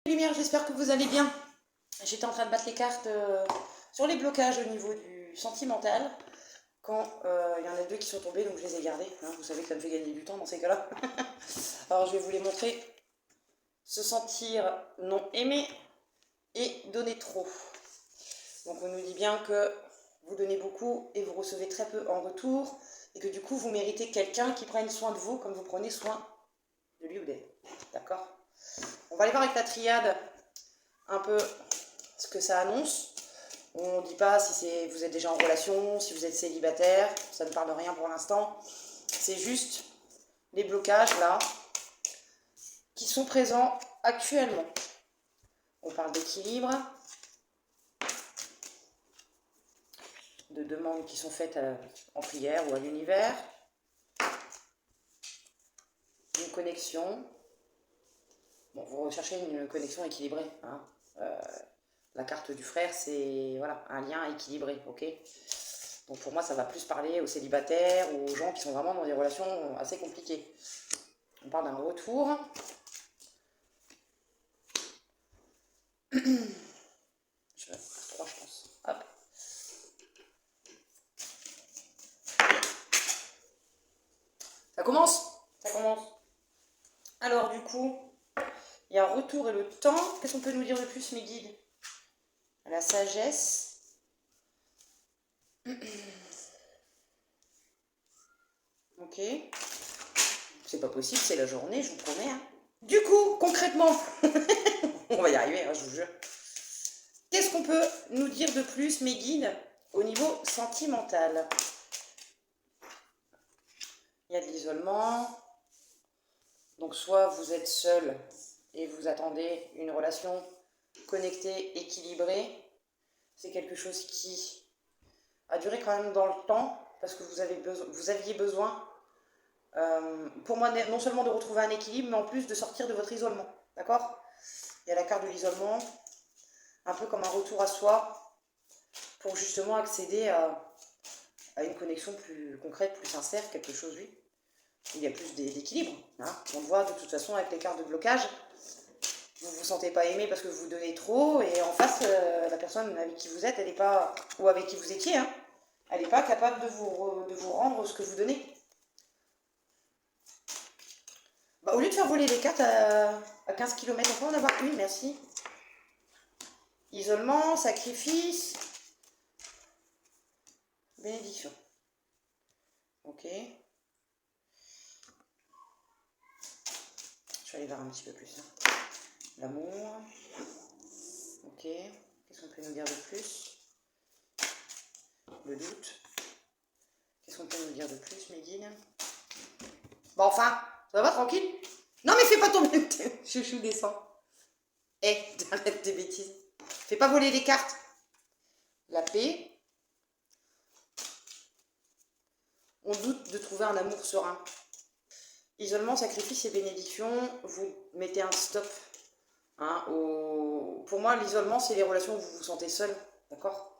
Lumière, j'espère que vous allez bien. J'étais en train de battre les cartes sur les blocages au niveau du sentimental quand il y en a deux qui sont tombés, donc je les ai gardés. Hein, vous savez que ça me fait gagner du temps dans ces cas-là. Alors je vais vous les montrer. Se sentir non aimé et donner trop. Donc on nous dit bien que vous donnez beaucoup et vous recevez très peu en retour et que du coup vous méritez quelqu'un qui prenne soin de vous comme vous prenez soin de lui ou d'elle. D'accord? On va aller voir avec la triade un peu ce que ça annonce. On ne dit pas si vous êtes déjà en relation, si vous êtes célibataire, ça ne parle de rien pour l'instant. C'est juste les blocages là qui sont présents actuellement. On parle d'équilibre, de demandes qui sont faites en prière ou à l'univers, une connexion. Bon, vous recherchez une connexion équilibrée. Hein. La carte du frère, c'est voilà, un lien équilibré, ok? Donc pour moi, ça va plus parler aux célibataires ou aux gens qui sont vraiment dans des relations assez compliquées. On parle d'un retour. Je vais faire 3, je pense. Hop. Ça commence? Ça commence. Alors du coup, il y a un retour et le temps. Qu'est-ce qu'on peut nous dire de plus, mes guides? La sagesse. Ok. C'est pas possible, c'est la journée, je vous promets. Hein. Du coup, concrètement, on va y arriver, hein, je vous jure. Qu'est-ce qu'on peut nous dire de plus, mes guides, au niveau sentimental? Il y a de l'isolement. Donc soit vous êtes seul et vous attendez une relation connectée, équilibrée. C'est quelque chose qui a duré quand même dans le temps parce que vous aviez besoin, pour moi, non seulement de retrouver un équilibre, mais en plus de sortir de votre isolement. D'accord? Il y a la carte de l'isolement, un peu comme un retour à soi pour justement accéder à une connexion plus concrète, plus sincère, quelque chose, oui. Il y a plus d'équilibre. Hein. On le voit de toute façon avec les cartes de blocage. Vous ne vous sentez pas aimé parce que vous donnez trop et en face, la personne avec qui vous êtes, elle n'est pas, ou avec qui vous étiez, hein, elle n'est pas capable de vous rendre ce que vous donnez. Bah, au lieu de faire voler les cartes à 15 km, on peut en avoir une, merci. Isolement, sacrifice, bénédiction. Ok. Je vais aller voir un petit peu plus. Hein. L'amour. Ok. Qu'est-ce qu'on peut nous dire de plus? Le doute. Qu'est-ce qu'on peut nous dire de plus, mes guides? Bon, enfin, ça va tranquille? Non, mais fais pas tomber. Chouchou, descend. Eh, arrête tes bêtises. Fais pas voler les cartes. La paix. On doute de trouver un amour serein. Isolement, sacrifice et bénédiction. Vous mettez un stop. Hein, pour moi, l'isolement, c'est les relations où vous vous sentez seul. D'accord?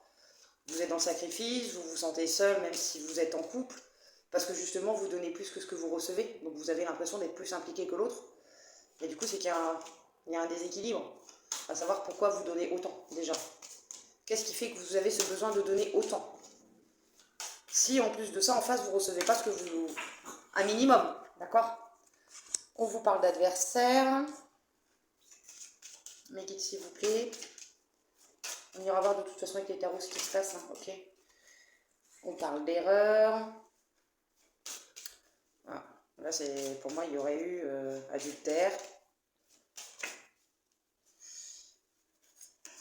Vous êtes dans le sacrifice, vous vous sentez seul, même si vous êtes en couple. Parce que justement, vous donnez plus que ce que vous recevez. Donc vous avez l'impression d'être plus impliqué que l'autre. Et du coup, c'est qu'il y a un déséquilibre. À savoir pourquoi vous donnez autant, déjà. Qu'est-ce qui fait que vous avez ce besoin de donner autant? Si, en plus de ça, en face, vous ne recevez pas ce que vous... un minimum, d'accord? On vous parle d'adversaire. Mes guides, s'il vous plaît. On ira voir de toute façon avec les tarots ce qui se passe, hein, ok? On parle d'erreur. Ah, là, pour moi, il y aurait eu adultère.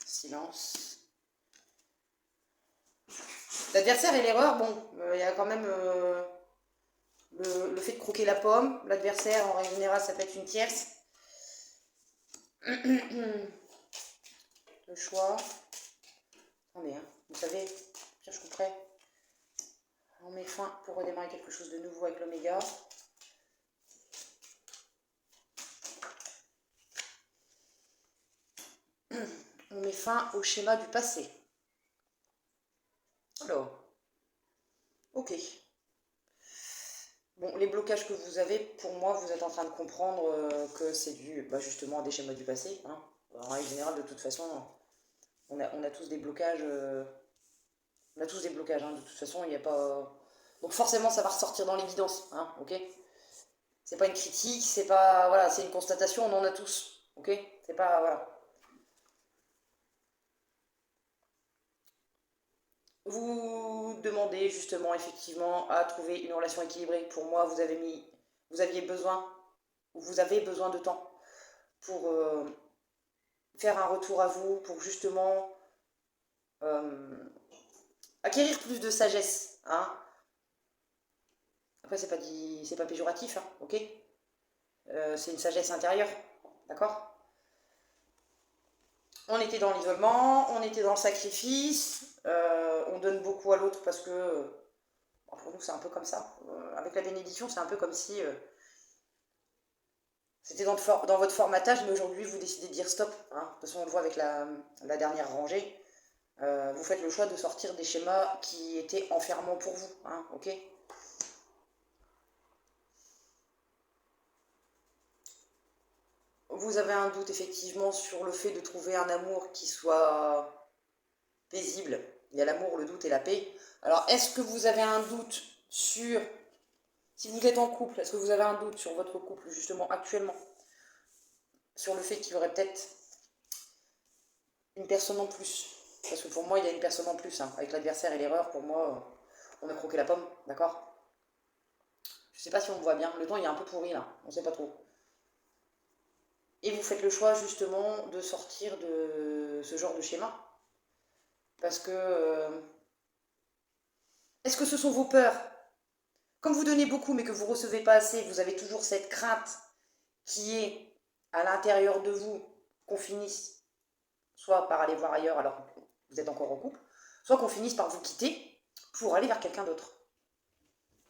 Silence. L'adversaire et l'erreur, bon, il y a quand même le fait de croquer la pomme. L'adversaire, en règle générale, ça peut être une tierce. Le choix. Attendez, hein, vous savez, je couperai. On met fin pour redémarrer quelque chose de nouveau avec l'oméga. On met fin au schéma du passé. Alors, ok. Bon, les blocages que vous avez, pour moi, vous êtes en train de comprendre que c'est dû justement à des schémas du passé. Hein. En règle générale, de toute façon, on a tous des blocages. On a tous des blocages, hein. De toute façon, il n'y a pas. Donc forcément, ça va ressortir dans l'évidence, hein, ok? C'est pas une critique, c'est pas. Voilà, c'est une constatation, on en a tous, ok? C'est pas. Voilà. Vous demandez justement, effectivement, à trouver une relation équilibrée. Pour moi, vous aviez besoin, vous avez besoin de temps pour faire un retour à vous, pour justement euh, acquérir plus de sagesse, hein. Après, c'est pas péjoratif, hein, ok? C'est une sagesse intérieure, d'accord? On était dans l'isolement, on était dans le sacrifice, on donne beaucoup à l'autre parce que, bon, pour nous, c'est un peu comme ça. Avec la bénédiction, c'est un peu comme si c'était dans votre formatage, mais aujourd'hui, vous décidez de dire stop, hein. De toute façon, on le voit avec la dernière rangée. Vous faites le choix de sortir des schémas qui étaient enfermants pour vous, hein, ok? Vous avez un doute effectivement sur le fait de trouver un amour qui soit paisible. Il y a l'amour, le doute et la paix. Alors, est-ce que vous avez un doute sur, si vous êtes en couple, est-ce que vous avez un doute sur votre couple justement actuellement, sur le fait qu'il y aurait peut-être une personne en plus? Parce que pour moi, il y a une personne en plus, hein. Avec l'adversaire et l'erreur, pour moi, on a croqué la pomme, d'accord? Je sais pas si on me voit bien. Le temps, il est un peu pourri là, on sait pas trop. Et vous faites le choix justement de sortir de ce genre de schéma. Parce que, est-ce que ce sont vos peurs? Comme vous donnez beaucoup mais que vous ne recevez pas assez, vous avez toujours cette crainte qui est à l'intérieur de vous qu'on finisse soit par aller voir ailleurs alors que vous êtes encore en couple, soit qu'on finisse par vous quitter pour aller vers quelqu'un d'autre.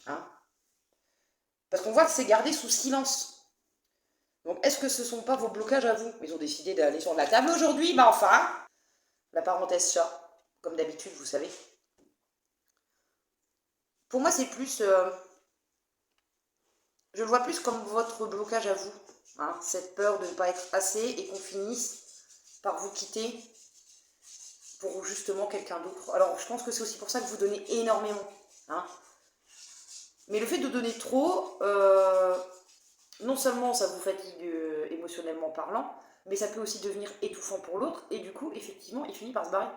Hein? Parce qu'on voit que c'est gardé sous silence. Donc est-ce que ce ne sont pas vos blocages à vous? Ils ont décidé d'aller sur la table aujourd'hui, bah enfin, la parenthèse chat, comme d'habitude, vous savez. Pour moi, c'est plus... je le vois plus comme votre blocage à vous. Hein, cette peur de ne pas être assez et qu'on finisse par vous quitter pour justement quelqu'un d'autre. Alors, je pense que c'est aussi pour ça que vous donnez énormément. Hein. Mais le fait de donner trop, non seulement ça vous fatigue émotionnellement parlant, mais ça peut aussi devenir étouffant pour l'autre. Et du coup, effectivement, il finit par se barrer.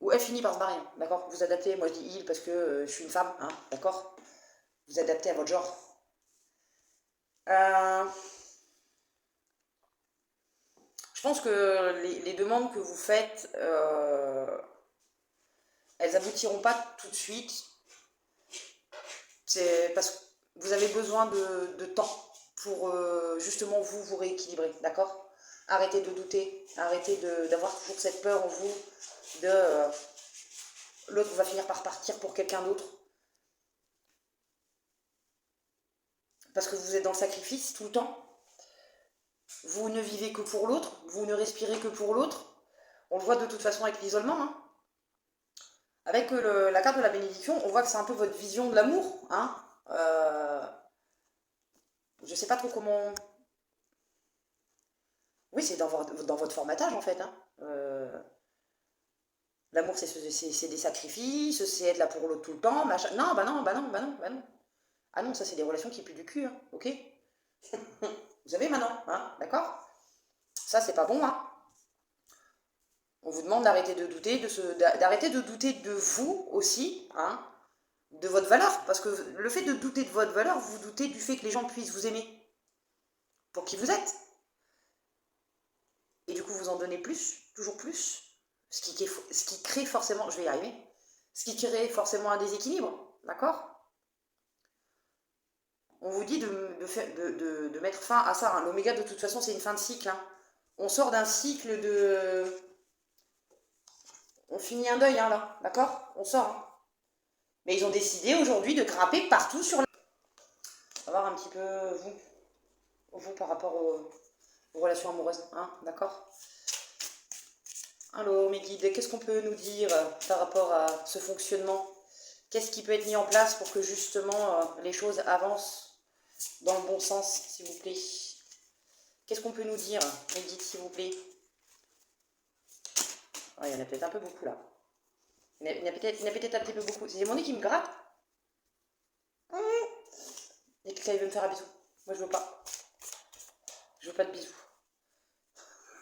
Ou elle finit par se barrer, d'accord? Vous adaptez, moi je dis il parce que je suis une femme, hein, d'accord? Vous adaptez à votre genre. Euh, je pense que les demandes que vous faites, elles aboutiront pas tout de suite. C'est parce que vous avez besoin de temps pour justement vous rééquilibrer, d'accord? Arrêtez de douter, arrêtez d'avoir toujours cette peur en vous de l'autre va finir par partir pour quelqu'un d'autre. Parce que vous êtes dans le sacrifice tout le temps. Vous ne vivez que pour l'autre, vous ne respirez que pour l'autre. On le voit de toute façon avec l'isolement. Hein. Avec la carte de la bénédiction, on voit que c'est un peu votre vision de l'amour. Hein. Je sais pas trop comment... Oui, c'est dans votre formatage en fait. Hein. L'amour, c'est des sacrifices, c'est être là pour l'autre tout le temps, machin. Non, bah non, bah non, bah non, bah non. Ah non, ça c'est des relations qui puent du cul, hein, ok? Vous savez maintenant, hein, d'accord? Ça c'est pas bon, hein? On vous demande d'arrêter de douter, d'arrêter de douter de vous aussi, hein, de votre valeur. Parce que le fait de douter de votre valeur, vous doutez du fait que les gens puissent vous aimer pour qui vous êtes. Et du coup, vous en donnez plus, toujours plus. Ce qui crée forcément, je vais y arriver, ce qui crée forcément un déséquilibre, d'accord? On vous dit de mettre fin à ça. Hein. L'oméga, de toute façon, c'est une fin de cycle. Hein. On sort d'un cycle de... On finit un deuil, hein, là, d'accord? On sort. Hein. Mais ils ont décidé aujourd'hui de grimper partout sur la... On va voir un petit peu vous par rapport aux relations amoureuses, hein, d'accord? Alors, mes guides, qu'est-ce qu'on peut nous dire par rapport à ce fonctionnement? Qu'est-ce qui peut être mis en place pour que justement les choses avancent dans le bon sens, s'il vous plaît? Qu'est-ce qu'on peut nous dire? Médite, s'il vous plaît. Ah, il y en a peut-être un peu beaucoup là. Il y en a peut-être un petit peu beaucoup. C'est mon nez qui me gratte. Et quelqu'un veut me faire un bisou. Moi je veux pas. Je veux pas de bisous.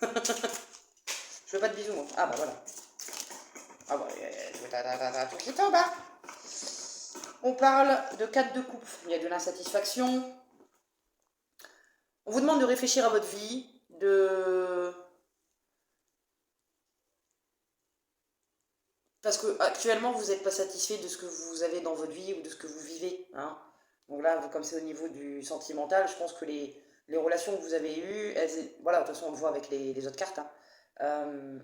Je veux pas de bisous moi. Ah bah voilà. Ah bah, tout qui tombe hein. On parle de 4 de coupe. Il y a de l'insatisfaction. On vous demande de réfléchir à votre vie, parce que actuellement vous n'êtes pas satisfait de ce que vous avez dans votre vie ou de ce que vous vivez. Hein. Donc là, comme c'est au niveau du sentimental, je pense que les relations que vous avez eues, voilà, de toute façon on le voit avec les autres cartes. Hein. Euh,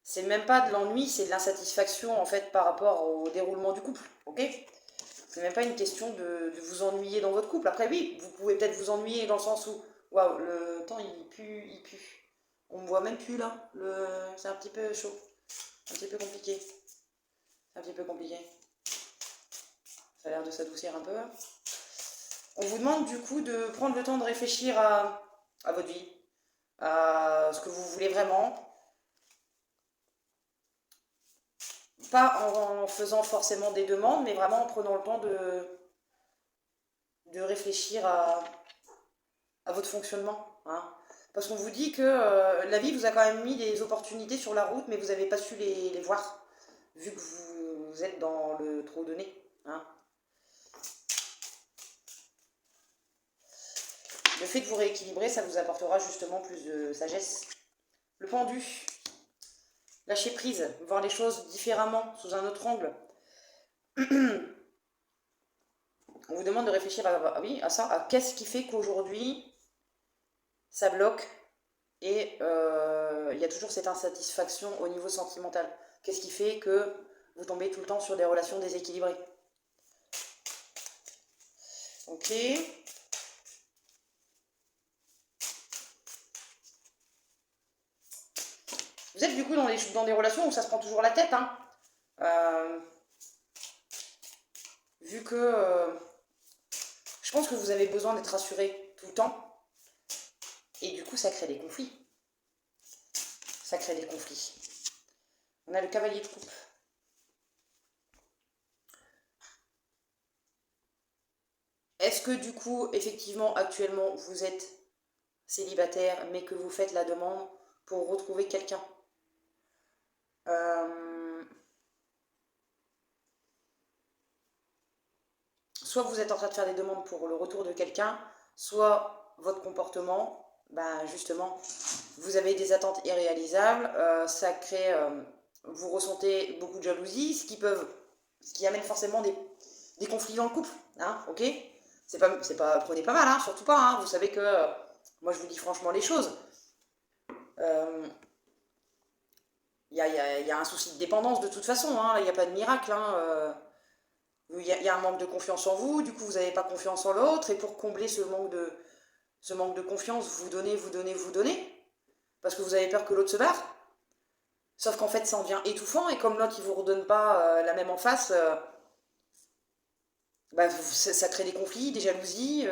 c'est même pas de l'ennui, c'est de l'insatisfaction en fait par rapport au déroulement du couple. Ok? C'est même pas une question de vous ennuyer dans votre couple. Après, oui, vous pouvez peut-être vous ennuyer dans le sens où, waouh, le temps il pue, il pue. On me voit même plus là. C'est un petit peu chaud. Un petit peu compliqué. C'est un petit peu compliqué. Ça a l'air de s'adoucir un peu. On vous demande du coup de prendre le temps de réfléchir à votre vie, à ce que vous voulez vraiment. Pas en faisant forcément des demandes, mais vraiment en prenant le temps de réfléchir à votre fonctionnement. Hein. Parce qu'on vous dit que la vie vous a quand même mis des opportunités sur la route, mais vous n'avez pas su les voir, vu que vous êtes dans le trop donné. Hein. Le fait de vous rééquilibrer, ça vous apportera justement plus de sagesse. Le pendu, lâcher prise, voir les choses différemment, sous un autre angle. On vous demande de réfléchir oui, à ça, à qu'est-ce qui fait qu'aujourd'hui, ça bloque et il y a toujours cette insatisfaction au niveau sentimental. Qu'est-ce qui fait que vous tombez tout le temps sur des relations déséquilibrées? Ok. Vous êtes du coup dans des relations où ça se prend toujours la tête. Hein. Vu que je pense que vous avez besoin d'être rassuré tout le temps. Et du coup, ça crée des conflits. Ça crée des conflits. On a le cavalier de coupe. Est-ce que du coup, effectivement, actuellement, vous êtes célibataire, mais que vous faites la demande pour retrouver quelqu'un? Soit vous êtes en train de faire des demandes pour le retour de quelqu'un, soit votre comportement, ben justement, vous avez des attentes irréalisables, ça crée, vous ressentez beaucoup de jalousie, ce qui amène forcément des conflits dans le couple, hein, ok? Prenez pas mal, hein, surtout pas, hein, vous savez que, moi je vous dis franchement les choses. Il y a un souci de dépendance de toute façon, hein, il n'y a pas de miracle, hein, il y a un manque de confiance en vous, du coup vous n'avez pas confiance en l'autre, et pour combler ce manque de confiance, vous donnez, vous donnez, vous donnez, parce que vous avez peur que l'autre se barre. Sauf qu'en fait, ça en devient étouffant, et comme l'autre, il vous redonne pas la même en face, bah, ça crée des conflits, des jalousies.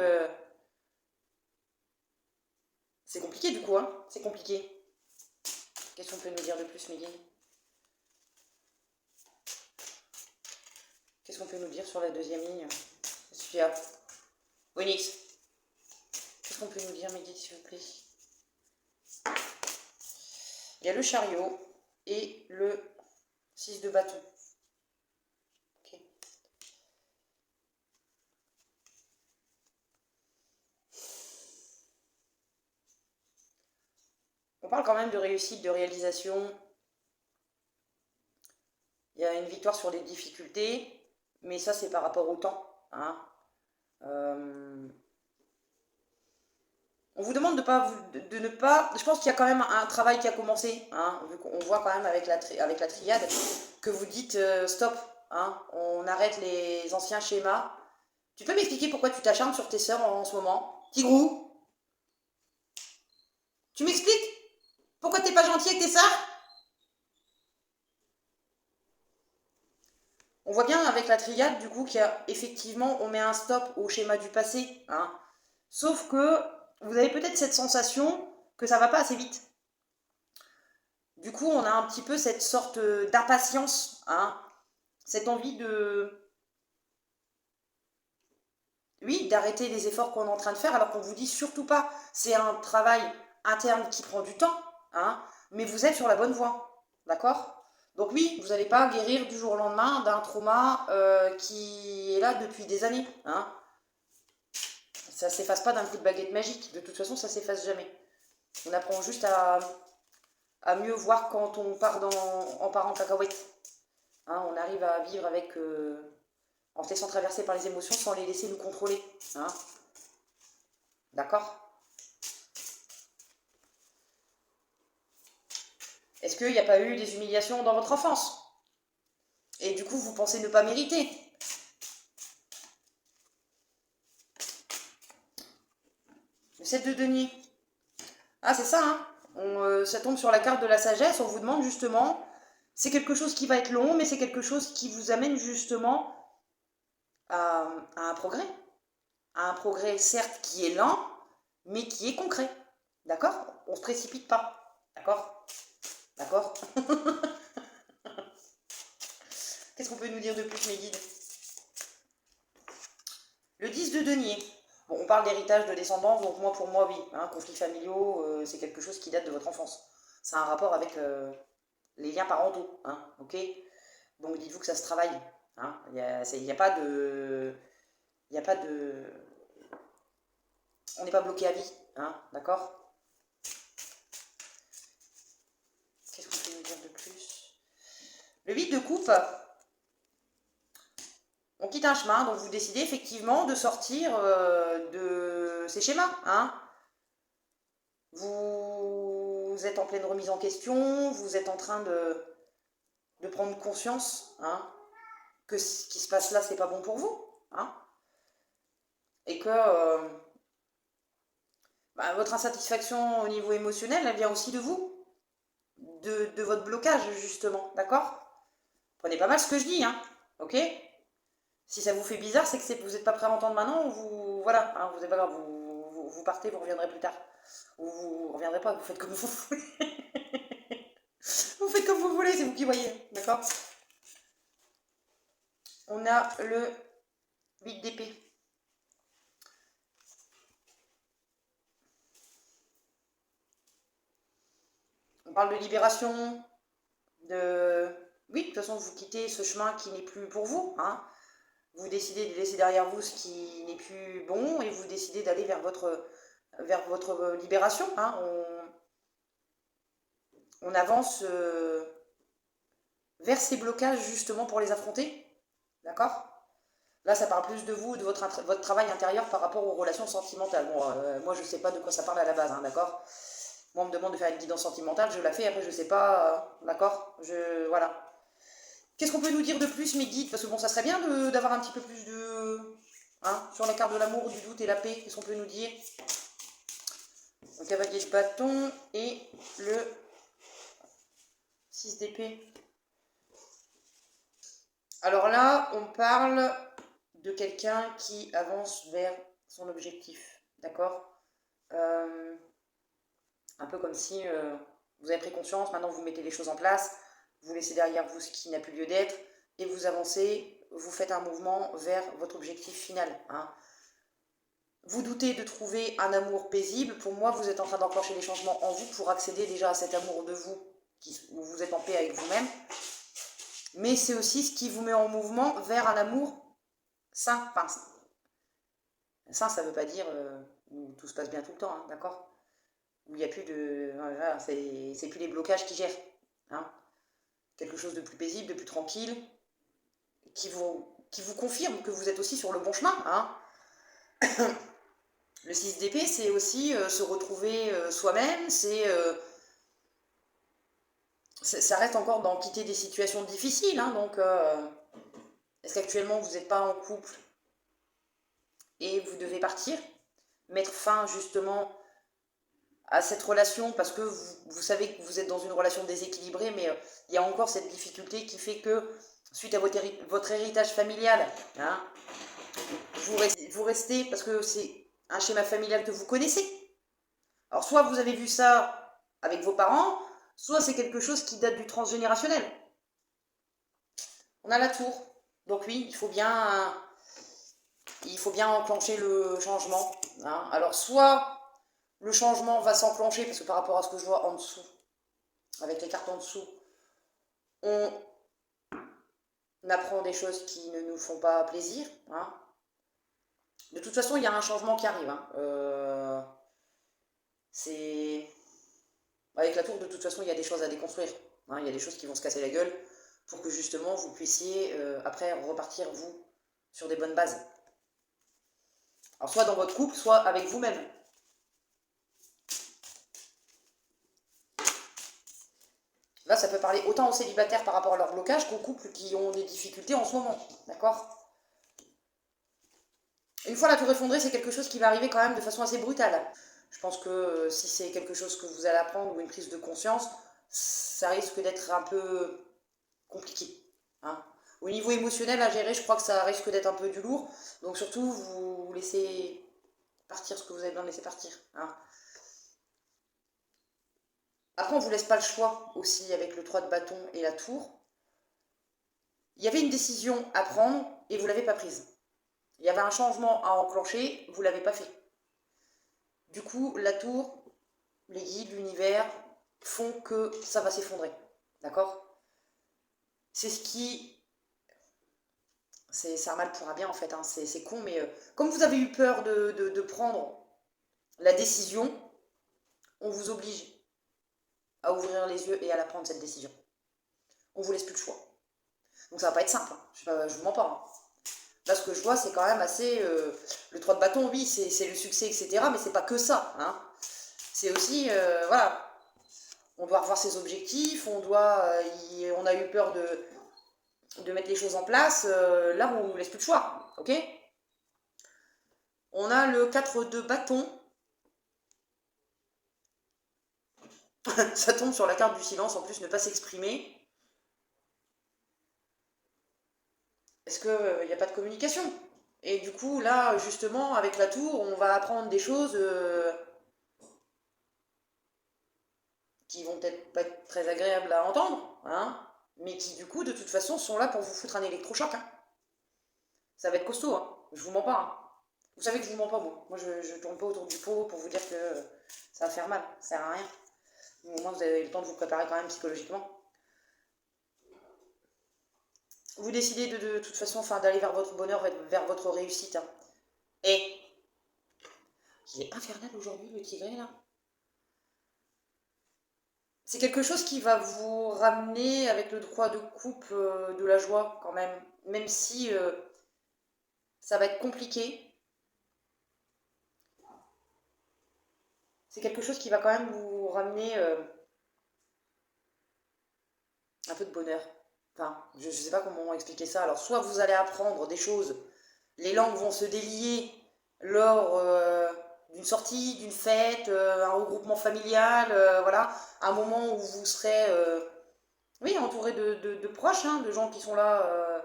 C'est compliqué du coup, hein. C'est compliqué. Qu'est-ce qu'on peut nous dire de plus, Mehdi? Qu'est-ce qu'on peut nous dire sur la deuxième ligne? Sophia. Onyx. Qu'est-ce qu'on peut nous dire, Mehdi, s'il vous plaît? Il y a le chariot et le 6 de bâton. Ok. On parle quand même de réussite, de réalisation. Il y a une victoire sur les difficultés, mais ça c'est par rapport au temps. Hein. On vous demande de ne pas... Je pense qu'il y a quand même un travail qui a commencé. Hein, vu qu'on voit quand même avec la triade que vous dites stop. Hein, on arrête les anciens schémas. Tu peux m'expliquer pourquoi tu t'acharnes sur tes sœurs en ce moment? Tigrou, tu m'expliques? Pourquoi t'es pas gentil avec tes sœurs? On voit bien avec la triade, du coup, qu'il y a effectivement, on met un stop au schéma du passé. Hein. Sauf que vous avez peut-être cette sensation que ça va pas assez vite. Du coup, on a un petit peu cette sorte d'impatience, hein, cette envie de, oui, d'arrêter les efforts qu'on est en train de faire, alors qu'on vous dit surtout pas, c'est un travail interne qui prend du temps, hein, mais vous êtes sur la bonne voie, d'accord? Donc oui, vous n'allez pas guérir du jour au lendemain d'un trauma qui est là depuis des années, hein. Ça s'efface pas d'un coup de baguette magique, de toute façon ça s'efface jamais. On apprend juste à mieux voir quand on part en part en cacahuète. Hein, on arrive à vivre avec, en se laissant traverser par les émotions sans les laisser nous contrôler, hein. D'accord? Est-ce qu'il n'y a pas eu des humiliations dans votre enfance? Et du coup, vous pensez ne pas mériter? Le 7 de denier. Ah, c'est ça, hein. Ça tombe sur la carte de la sagesse. On vous demande justement, c'est quelque chose qui va être long, mais c'est quelque chose qui vous amène justement à un progrès. À un progrès, certes, qui est lent, mais qui est concret. D'accord? On ne se précipite pas. D'accord? D'accord? Qu'est-ce qu'on peut nous dire de plus, mes guides? Le 10 de denier. Bon, on parle d'héritage, de descendance, donc moi, pour moi, oui. Hein, conflits familiaux, c'est quelque chose qui date de votre enfance. Ça a un rapport avec les liens parentaux. Hein, ok? Donc dites-vous que ça se travaille. Hein, il n'y a pas de... Il n'y a pas de... On n'est pas bloqué à vie. Hein, d'accord? Qu'est-ce qu'on peut nous dire de plus? Le 8 de coupe. On quitte un chemin, donc vous décidez effectivement de sortir de ces schémas. Hein. Vous êtes en pleine remise en question, vous êtes en train de prendre conscience que ce qui se passe là, c'est pas bon pour vous. Hein, et que votre insatisfaction au niveau émotionnel, elle vient aussi de vous, de votre blocage, justement. D'accord? Prenez pas mal ce que je dis, hein, ok? Si ça vous fait bizarre, c'est que vous n'êtes pas prêt à l'entendre maintenant, ou vous, voilà, hein, vous n'êtes pas grave, vous partez, vous reviendrez plus tard. Ou vous reviendrez pas, vous faites comme vous voulez. Vous faites comme vous voulez, c'est vous qui voyez, d'accord? On a le 8 d'épée. On parle de libération, de... Oui, de toute façon, vous quittez ce chemin qui n'est plus pour vous, hein. Vous décidez de laisser derrière vous ce qui n'est plus bon et vous décidez d'aller vers votre libération, hein. On avance vers ces blocages justement pour les affronter, d'accord? Là, ça parle plus de vous, de votre travail intérieur par rapport aux relations sentimentales. Bon, moi, je ne sais pas de quoi ça parle à la base, hein, d'accord? Moi, on me demande de faire une guidance sentimentale, je la fais, après, je ne sais pas, d'accord? Voilà. Qu'est-ce qu'on peut nous dire de plus, mes guides? Parce que bon, ça serait bien d'avoir un petit peu plus de... Hein, sur la carte de l'amour, du doute et la paix, qu'est-ce qu'on peut nous dire? Le cavalier de bâton et le 6 d'épée. Alors là, on parle de quelqu'un qui avance vers son objectif, d'accord? Un peu comme si vous avez pris conscience, maintenant vous mettez les choses en place, vous laissez derrière vous ce qui n'a plus lieu d'être, et vous avancez, vous faites un mouvement vers votre objectif final. Hein. Vous doutez de trouver un amour paisible, pour moi vous êtes en train d'enclencher des changements en vous pour accéder déjà à cet amour de vous, où vous êtes en paix avec vous-même, mais c'est aussi ce qui vous met en mouvement vers un amour sain. Enfin, sain, ça ne veut pas dire où tout se passe bien tout le temps, hein, d'accord? Où il n'y a plus de... Voilà, c'est plus les blocages qui gèrent. Hein. Quelque chose de plus paisible, de plus tranquille, qui vous confirme que vous êtes aussi sur le bon chemin. Hein. Le 6 d'épée, c'est aussi se retrouver soi-même, ça reste encore dans quitter des situations difficiles. Hein, donc, est-ce qu'actuellement vous n'êtes pas en couple et vous devez partir, mettre fin justement à cette relation parce que vous savez que vous êtes dans une relation déséquilibrée, mais il y a encore cette difficulté qui fait que suite à votre héritage familial, hein, vous restez parce que un schéma familial que vous connaissez. Alors, soit vous avez vu ça avec vos parents, soit c'est quelque chose qui date du transgénérationnel. On a la tour. Donc oui, il faut bien enclencher le changement. Hein. Alors, soit le changement va s'enclencher, parce que par rapport à ce que je vois en dessous, avec les cartes en dessous, on apprend des choses qui ne nous font pas plaisir. Hein. De toute façon, il y a un changement qui arrive. Hein. C'est... Avec la tour, de toute façon, il y a des choses à déconstruire. Hein. Il y a des choses qui vont se casser la gueule pour que justement vous puissiez après repartir, vous, sur des bonnes bases. Alors, soit dans votre couple, soit avec vous-même. Là, ça peut parler autant aux célibataires par rapport à leur blocage qu'aux couples qui ont des difficultés en ce moment. D'accord? Une fois la tour effondrée, c'est quelque chose qui va arriver quand même de façon assez brutale. Je pense que si c'est quelque chose que vous allez apprendre ou une prise de conscience, ça risque d'être un peu compliqué. Hein. Au niveau émotionnel à gérer, je crois que ça risque d'être un peu du lourd. Donc surtout, vous laissez partir ce que vous avez besoin de laisser partir. Hein. Après, on ne vous laisse pas le choix aussi avec le 3 de bâton et la tour. Il y avait une décision à prendre et vous ne l'avez pas prise. Il y avait un changement à enclencher, vous ne l'avez pas fait. Du coup, la tour, les guides, l'univers font que ça va s'effondrer. D'accord? C'est ce qui... C'est un mal pour un bien en fait, hein. C'est con, mais comme vous avez eu peur de prendre la décision, on vous oblige à ouvrir les yeux et à la prendre cette décision. On vous laisse plus le choix. Donc ça va pas être simple, hein. Je vous mens pas. Hein. Là, ce que je vois, c'est quand même assez... le 3 de bâton, oui, c'est le succès, etc. Mais c'est pas que ça. Hein. C'est aussi, voilà, on doit revoir ses objectifs, on a eu peur de mettre les choses en place. Là, on nous laisse plus de choix. Ok? On a le 4 de bâton. Ça tombe sur la carte du silence, en plus, ne pas s'exprimer. Est-ce qu'il n'y a pas de communication? Et du coup, là, justement, avec la tour, on va apprendre des choses qui vont peut-être pas être très agréables à entendre, hein, mais qui, du coup, de toute façon, sont là pour vous foutre un électrochoc. Hein. Ça va être costaud, hein. Je vous mens pas. Hein. Vous savez que je vous mens pas, moi je tourne pas autour du pot pour vous dire que ça va faire mal, ça sert à rien. Au moins, vous avez le temps de vous préparer quand même psychologiquement. Vous décidez de toute façon d'aller vers votre bonheur, vers votre réussite. Hein. Et il est infernal aujourd'hui, le tigré, là. C'est quelque chose qui va vous ramener avec le droit de coupe de la joie, quand même. Même si ça va être compliqué. C'est quelque chose qui va quand même vous ramener un peu de bonheur. Enfin, je ne sais pas comment expliquer ça. Alors, soit vous allez apprendre des choses, les langues vont se délier lors d'une sortie, d'une fête, un regroupement familial, voilà, un moment où vous serez, oui, entouré de proches, hein, de gens qui sont là,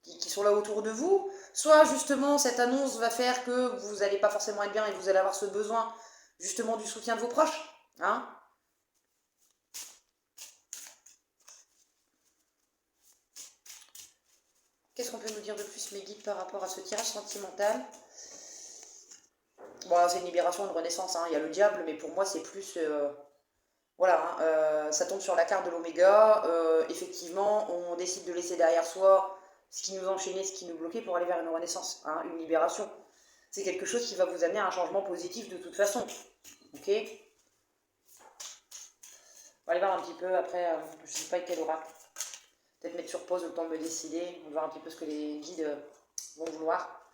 qui sont là autour de vous. Soit justement, cette annonce va faire que vous n'allez pas forcément être bien et vous allez avoir ce besoin justement du soutien de vos proches, hein. Qu'est-ce qu'on peut nous dire de plus, mes guides, par rapport à ce tirage sentimental? Bon, c'est une libération, une renaissance, hein. Il y a le diable, mais pour moi, c'est plus... voilà, hein, ça tombe sur la carte de l'oméga. Effectivement, on décide de laisser derrière soi ce qui nous enchaînait, ce qui nous bloquait pour aller vers une renaissance, hein, une libération. C'est quelque chose qui va vous amener à un changement positif de toute façon. Ok? On va aller voir un petit peu après, je ne sais pas avec quel oracle. Peut-être mettre sur pause le temps de me décider. On va voir un petit peu ce que les guides vont vouloir.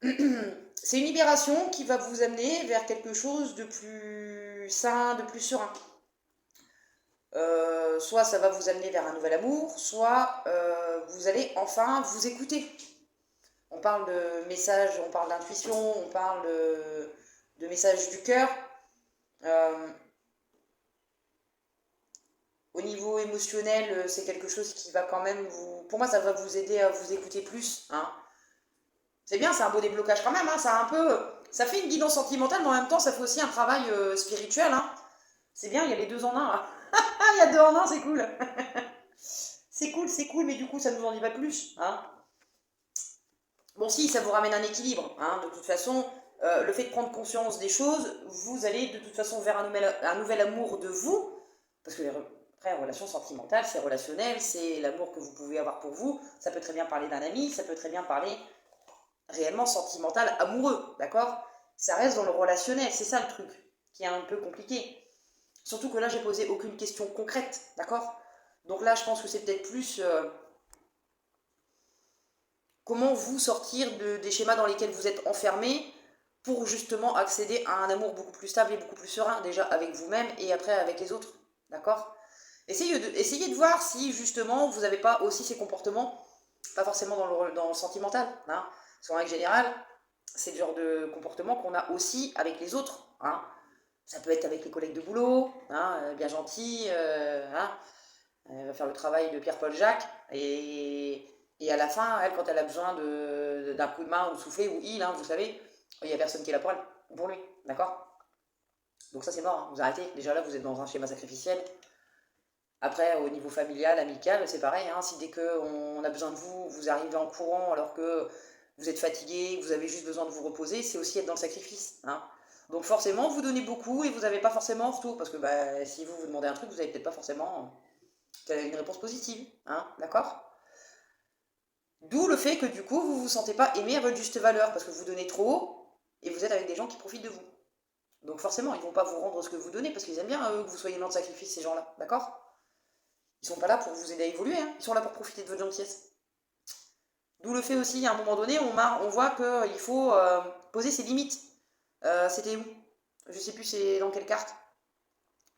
C'est une libération qui va vous amener vers quelque chose de plus sain, de plus serein. Soit ça va vous amener vers un nouvel amour, soit vous allez enfin vous écouter. On parle de messages, on parle d'intuition, on parle de messages du cœur. Au niveau émotionnel, c'est quelque chose qui va quand même vous... Pour moi, ça va vous aider à vous écouter plus. Hein. C'est bien, c'est un beau déblocage quand même. Hein, Ça fait une guidance sentimentale, mais en même temps, ça fait aussi un travail spirituel. Hein. C'est bien, il y a les deux en un. Là. Ah, il y a deux en un, c'est cool. C'est cool, mais du coup, ça ne nous en dit pas plus. Hein. Bon, si, ça vous ramène un équilibre. Hein. De toute façon, le fait de prendre conscience des choses, vous allez de toute façon vers un nouvel amour de vous. Parce que après, relation sentimentale, c'est relationnel, c'est l'amour que vous pouvez avoir pour vous. Ça peut très bien parler d'un ami, ça peut très bien parler réellement sentimental, amoureux, d'accord? Ça reste dans le relationnel, c'est ça le truc qui est un peu compliqué. Surtout que là, j'ai posé aucune question concrète, d'accord? Donc là, je pense que c'est peut-être plus comment vous sortir des schémas dans lesquels vous êtes enfermé pour justement accéder à un amour beaucoup plus stable et beaucoup plus serein, déjà avec vous-même et après avec les autres, d'accord? Essayez de voir si justement vous n'avez pas aussi ces comportements, pas forcément dans le sentimental, hein. Parce qu'en règle générale, c'est le genre de comportement qu'on a aussi avec les autres, hein. Ça peut être avec les collègues de boulot, hein, bien gentil, hein, elle va faire le travail de Pierre-Paul Jacques, et à la fin, elle, quand elle a besoin d'un coup de main ou de souffler, ou il, hein, vous savez, il n'y a personne qui est là pour lui, d'accord? Donc ça c'est mort, hein, vous arrêtez, déjà là vous êtes dans un schéma sacrificiel. Après, au niveau familial, amical, c'est pareil, hein, si dès qu'on a besoin de vous, vous arrivez en courant alors que vous êtes fatigué, vous avez juste besoin de vous reposer, c'est aussi être dans le sacrifice, hein. Donc forcément, vous donnez beaucoup et vous n'avez pas forcément en retour, parce que bah, si vous vous demandez un truc, vous n'avez peut-être pas forcément une réponse positive, hein, d'accord? D'où le fait que du coup, vous ne vous sentez pas aimé à votre juste valeur, parce que vous donnez trop et vous êtes avec des gens qui profitent de vous. Donc forcément, ils ne vont pas vous rendre ce que vous donnez, parce qu'ils aiment bien que vous soyez dans le sacrifice, ces gens-là, d'accord? Ils sont pas là pour vous aider à évoluer, hein. Ils sont là pour profiter de votre gentillesse. D'où le fait aussi, à un moment donné, on voit qu'il faut poser ses limites. C'était où? Je sais plus c'est dans quelle carte.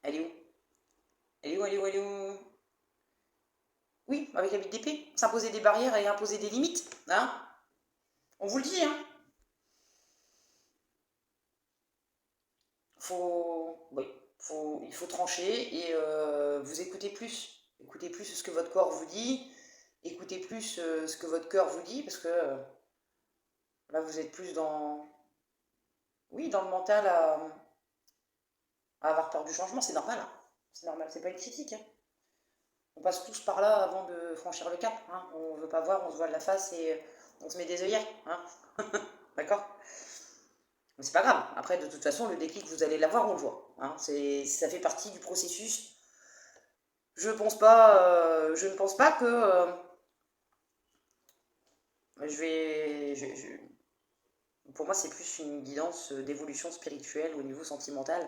Elle est où? Elle est où? Elle est où? Elle est où? Oui, avec la bite d'épée. S'imposer des barrières et imposer des limites. Hein. On vous le dit, hein. Oui, il faut trancher et vous écoutez plus. Écoutez plus ce que votre corps vous dit. Écoutez plus ce que votre cœur vous dit, parce que là, vous êtes plus dans... Oui, dans le mental à avoir peur du changement, c'est normal. Hein. C'est normal, c'est pas une critique. Hein. On passe tous par là avant de franchir le cap. Hein. On veut pas voir, on se voile la face et on se met des œillères. Hein. D'accord? Mais c'est pas grave. Après, de toute façon, le déclic, vous allez l'avoir, on le voit. Hein. Ça fait partie du processus. Je ne pense pas que pour moi, c'est plus une guidance d'évolution spirituelle au niveau sentimental.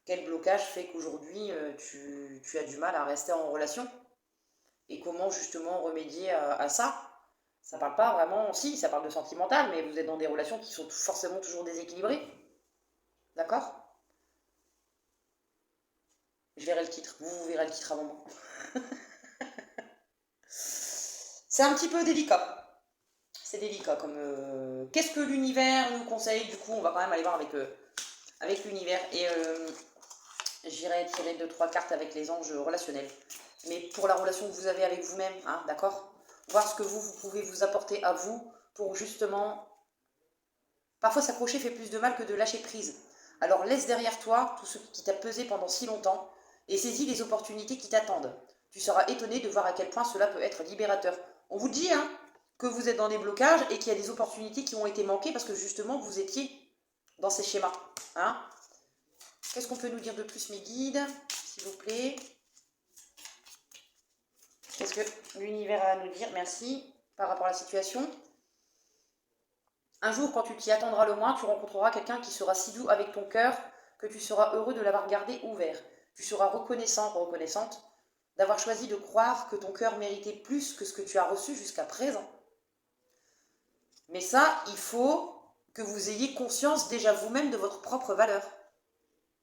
Quel blocage fait qu'aujourd'hui tu as du mal à rester en relation et comment justement remédier à ça. Ça parle pas vraiment, si, ça parle de sentimental, mais vous êtes dans des relations qui sont forcément toujours déséquilibrées. D'accord? Je verrai le titre, vous verrez le titre avant moi. C'est un petit peu délicat. C'est délicat comme... Qu'est-ce que l'univers nous conseille? Du coup, on va quand même aller voir avec l'univers. Et j'irai tirer 2-3 cartes avec les anges relationnels. Mais pour la relation que vous avez avec vous-même, hein, d'accord? Voir ce que vous pouvez vous apporter à vous pour justement... Parfois s'accrocher fait plus de mal que de lâcher prise. Alors laisse derrière toi tout ce qui t'a pesé pendant si longtemps et saisis les opportunités qui t'attendent. Tu seras étonné de voir à quel point cela peut être libérateur. On vous dit hein, que vous êtes dans des blocages et qu'il y a des opportunités qui ont été manquées parce que justement vous étiez dans ces schémas. Hein. Qu'est-ce qu'on peut nous dire de plus, mes guides, s'il vous plaît? Qu'est-ce que l'univers a à nous dire? Merci. Par rapport à la situation. Un jour, quand tu t'y attendras le moins, tu rencontreras quelqu'un qui sera si doux avec ton cœur que tu seras heureux de l'avoir gardé ouvert. Tu seras reconnaissant, reconnaissante d'avoir choisi de croire que ton cœur méritait plus que ce que tu as reçu jusqu'à présent. Mais ça, il faut que vous ayez conscience déjà vous-même de votre propre valeur.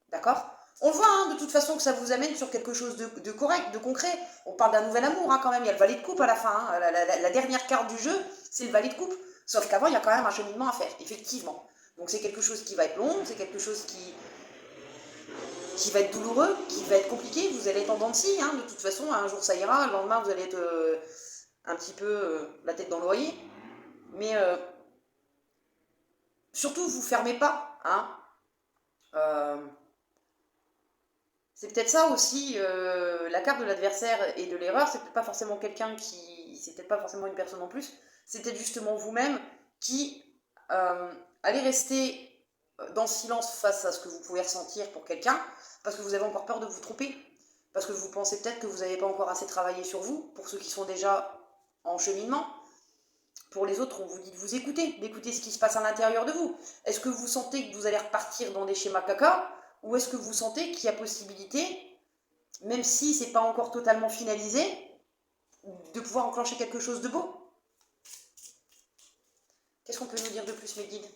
D'accord? On le voit, hein, de toute façon, que ça vous amène sur quelque chose de correct, de concret. On parle d'un nouvel amour, hein, quand même. Il y a le valet de coupe à la fin. Hein. La dernière carte du jeu, c'est le valet de coupe. Sauf qu'avant, il y a quand même un cheminement à faire, effectivement. Donc c'est quelque chose qui va être long, c'est quelque chose qui va être douloureux, qui va être compliqué. Vous allez être en dents de scie, hein, de toute façon. Un jour, ça ira. Le lendemain, vous allez être un petit peu la tête dans l'oreiller. Mais surtout, vous fermez pas, hein. C'est peut-être ça aussi, la carte de l'adversaire et de l'erreur, c'est peut-être pas forcément quelqu'un qui... C'est peut-être pas forcément une personne en plus, c'est peut-être justement vous-même qui allez rester dans le silence face à ce que vous pouvez ressentir pour quelqu'un, parce que vous avez encore peur de vous tromper, parce que vous pensez peut-être que vous n'avez pas encore assez travaillé sur vous, pour ceux qui sont déjà en cheminement. Pour les autres, on vous dit de vous écouter, d'écouter ce qui se passe à l'intérieur de vous. Est-ce que vous sentez que vous allez repartir dans des schémas caca, ou est-ce que vous sentez qu'il y a possibilité, même si c'est pas encore totalement finalisé, de pouvoir enclencher quelque chose de beau? Qu'est-ce qu'on peut nous dire de plus, mes guides?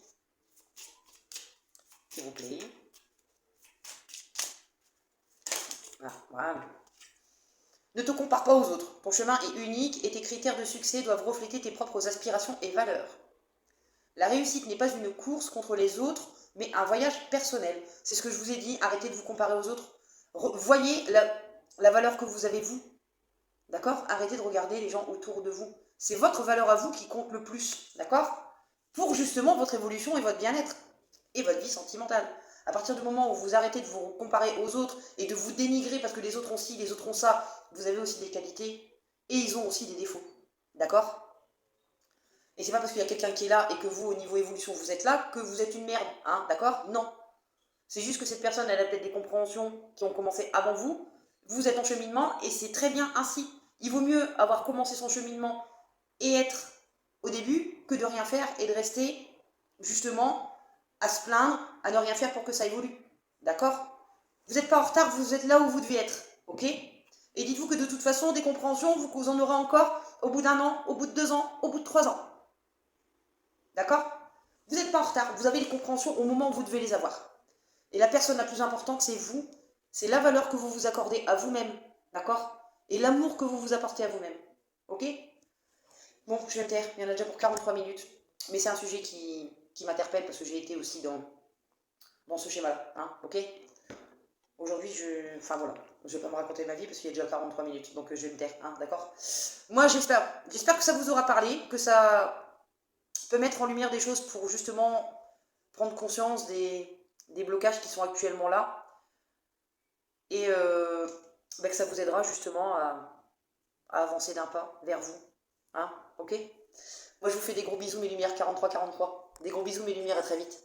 S'il vous plaît. Ah, voilà. Ne te compare pas aux autres. Ton chemin est unique et tes critères de succès doivent refléter tes propres aspirations et valeurs. La réussite n'est pas une course contre les autres, mais un voyage personnel. C'est ce que je vous ai dit, arrêtez de vous comparer aux autres. Voyez la valeur que vous avez vous. D'accord? Arrêtez de regarder les gens autour de vous. C'est votre valeur à vous qui compte le plus. D'accord? Pour justement votre évolution et votre bien-être. Et votre vie sentimentale. À partir du moment où vous arrêtez de vous comparer aux autres et de vous dénigrer parce que les autres ont ci, les autres ont ça, vous avez aussi des qualités et ils ont aussi des défauts. D'accord? Et c'est pas parce qu'il y a quelqu'un qui est là et que vous, au niveau évolution, vous êtes là, que vous êtes une merde, hein, d'accord? Non. C'est juste que cette personne, elle a peut-être des compréhensions qui ont commencé avant vous, vous êtes en cheminement et c'est très bien ainsi. Il vaut mieux avoir commencé son cheminement et être au début que de rien faire et de rester, justement, à se plaindre, à ne rien faire pour que ça évolue. D'accord? Vous n'êtes pas en retard, vous êtes là où vous devez être, ok? Et dites-vous que de toute façon, des compréhensions, vous en aurez encore au bout d'1 an, au bout de 2 ans, au bout de 3 ans. D'accord? Vous n'êtes pas en retard, vous avez les compréhensions au moment où vous devez les avoir. Et la personne la plus importante, c'est vous. C'est la valeur que vous vous accordez à vous-même. D'accord? Et l'amour que vous vous apportez à vous-même. Ok? Bon, je vais me taire. Il y en a déjà pour 43 minutes. Mais c'est un sujet qui m'interpelle parce que j'ai été aussi dans ce schéma-là. Hein, ok? Aujourd'hui, enfin voilà. Je vais pas me raconter ma vie parce qu'il y a déjà 43 minutes. Donc je vais me taire. Hein, d'accord? Moi, j'espère que ça vous aura parlé. Que ça peut mettre en lumière des choses pour justement prendre conscience des blocages qui sont actuellement là. Et que ça vous aidera justement à avancer d'un pas vers vous. Hein, ok? Moi, je vous fais des gros bisous, mes lumières 43-43. Des gros bisous, mes lumières, à très vite.